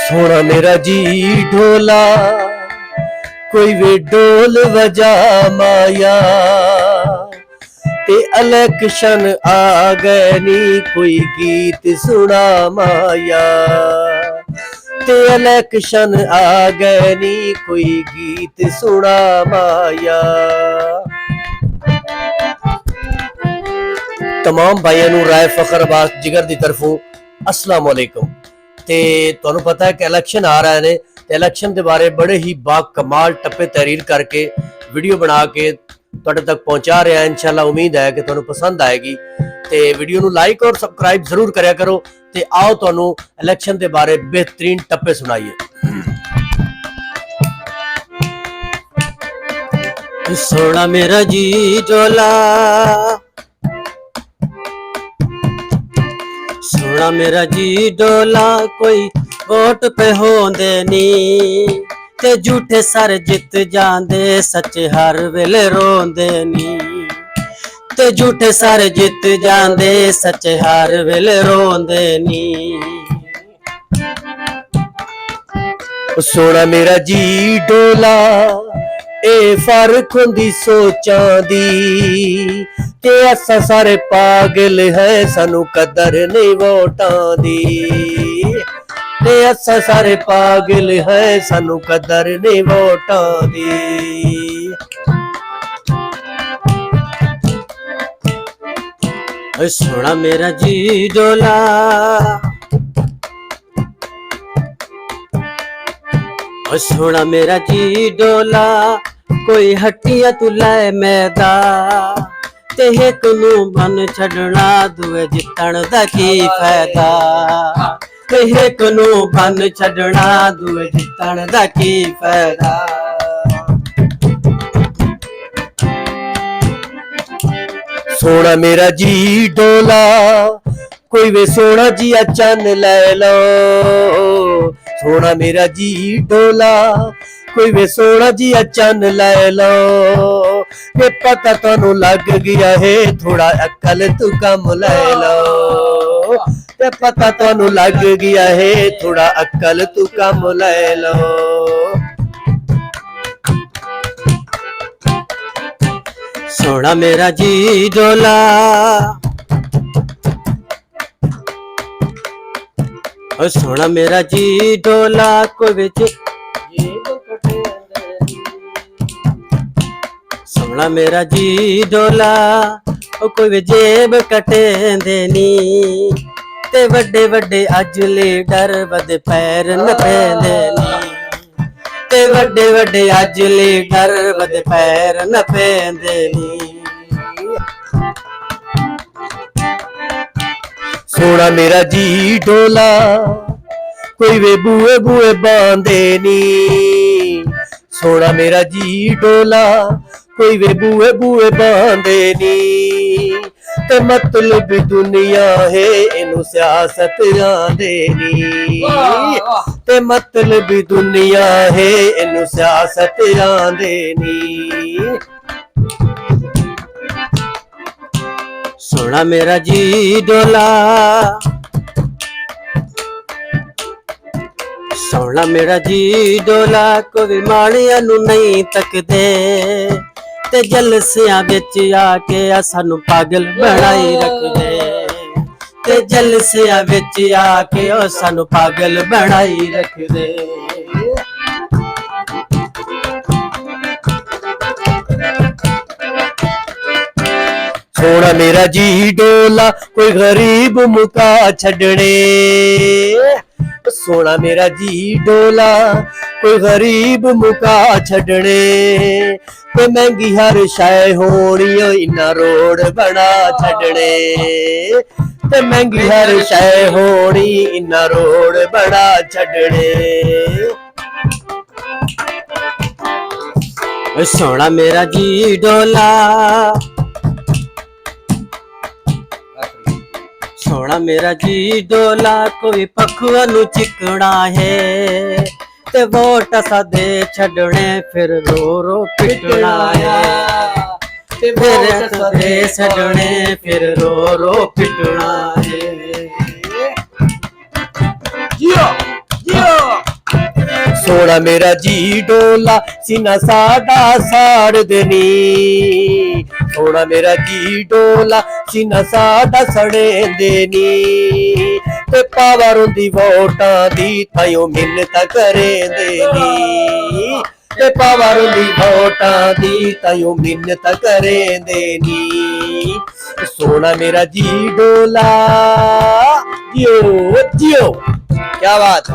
सोना मेरा जी ढोला कोई वे ढोल वजा माया ते इलेक्शन आ गए नी कोई गीत सुना माया ते इलेक्शन आ गए नी कोई गीत सुना माया। तमाम भाइयों नूं राय फखर अब्बास जिगर दी तरफों अस्सलाम वालेकुम। ते तुहानूं पता है कि इलेक्शन आ रहे ने ते इलेक्शन के बारे बड़े ही बाकमाल टप्पे तहरीर करके वीडियो बना के तुहाडे तक पहुंचा रहा है। इंशाल्लाह उम्मीद है कि तुहानूं पसंद आएगी। ते वीडियो नूं लाइक और सबसक्राइब जरूर करया करो। ते आओ तुहानूं इलेक्शन के बारे बेहतरीन टप्पे सुनाइए। सोना मेरा जी ढोला, सोना मेरा जी ढोला कोई वोट पे होंदे नी ते झूठे सर जित जांदे सच्चे हर वेले रोंदे नी ते झूठे सर जित जांदे सच्चे हर वेले रोंदे नी। सोना मेरा जी ढोला ए फर्क हुंदी सोचां दी ते असा सारे पागल है सानू कदर नहीं वोटां दी ते असा सारे पागल है सानू कदर नहीं वोटां दी। सोना मेरा जी ढोला, सोना मेरा जी ढोला कोई हट्टिया तू लै मैदा ते एक नू बन छड़ना दुए जितण दा की फायदा ते एक नू बन छड़ना दुए जितण दा की फायदा। सोना मेरा जी ढोला कोई वे सोना जिया चन ले लो, सोना मेरा जी ढोला कोई वे सोना जिया चन ले लो ये पता तुहानू लग गया है थोड़ा अकल तू कम ले लो ये पता तुहानू लग गया है थोड़ा अकल तू कम ले लो। सोना मेरा जी ढोला, सोना मेरा जी ढोला कोई विच सोना मेरा जी ढोला कोई जेब कटेंदे नी ते वड्डे वड्डे अज लीडर वदे पैर न पैंदे नी ते वड्डे वड्डे अज लीडर वदे पैर न पैंदे नी। सोना मेरा जी ढोला कोई वे बुए बुए बांधे नी, सोना मेरा जी ढोला कोई वे बुए बुए बांधे नी ते मतलब दुनिया है इनू सियासत आंदे नी ते मतलब दुनिया है इनू सियासत आंदे नी। सोना मेरा जी ढोला, सोना मेरा जी ढोला कोई माड़िया नू नहीं तकदे ते जलसियां विच आके सानू पागल बनाई रखदे ते जलसियां विच आके सानू पागल बनाई रखदे। सोना मेरा जी ढोला कोई गरीब मुका छड़ने, सोना मेरा जी ढोला कोई गरीब मुका छड़ने ते महंगी हर शय होनी इन्ना रोड बना छड़ने ते महंगी हर शय होनी इन्ना रोड बना छड़ने। सोना मेरा जी ढोला, सोना मेरा जी ढोला कोई पखुआ नू चिकना है ते वोट असा दे छड़ने फिर रो रो पिटना है ते फिर असा दे छड़ने फिर रो रो पिटना है। ਸੋਹਣਾ ਮੇਰਾ ਜੀ ਡੋਲਾ ਸੀਨਾ ਸਾਡਾ ਸਾੜਦੇ ਨੀ ਸੋਹਣਾ ਮੇਰਾ ਜੀ ਡੋਲਾ ਸੀਨਾ ਸਾਡਾ ਸੜੇਂਦੇ ਨੀ ਤੇ ਪਾਵਰ ਹੁੰਦੀ ਵੋਟਾਂ ਦੀ ਤਾਈਓ ਮਿੰਨਤ ਕਰੇਂਦੇ ਨੀ ਤੇ ਪਾਵਰ ਹੁੰਦੀ ਵੋਟਾਂ ਦੀ ਤਾਈਓ ਮਿੰਨਤ ਕਰੇਂਦੇ ਨੀ ਸੋਹਣਾ ਮੇਰਾ ਜੀ ਡੋਲਾ ਜਿਓ ਜਿਓ ਕੀ ਬਾਤ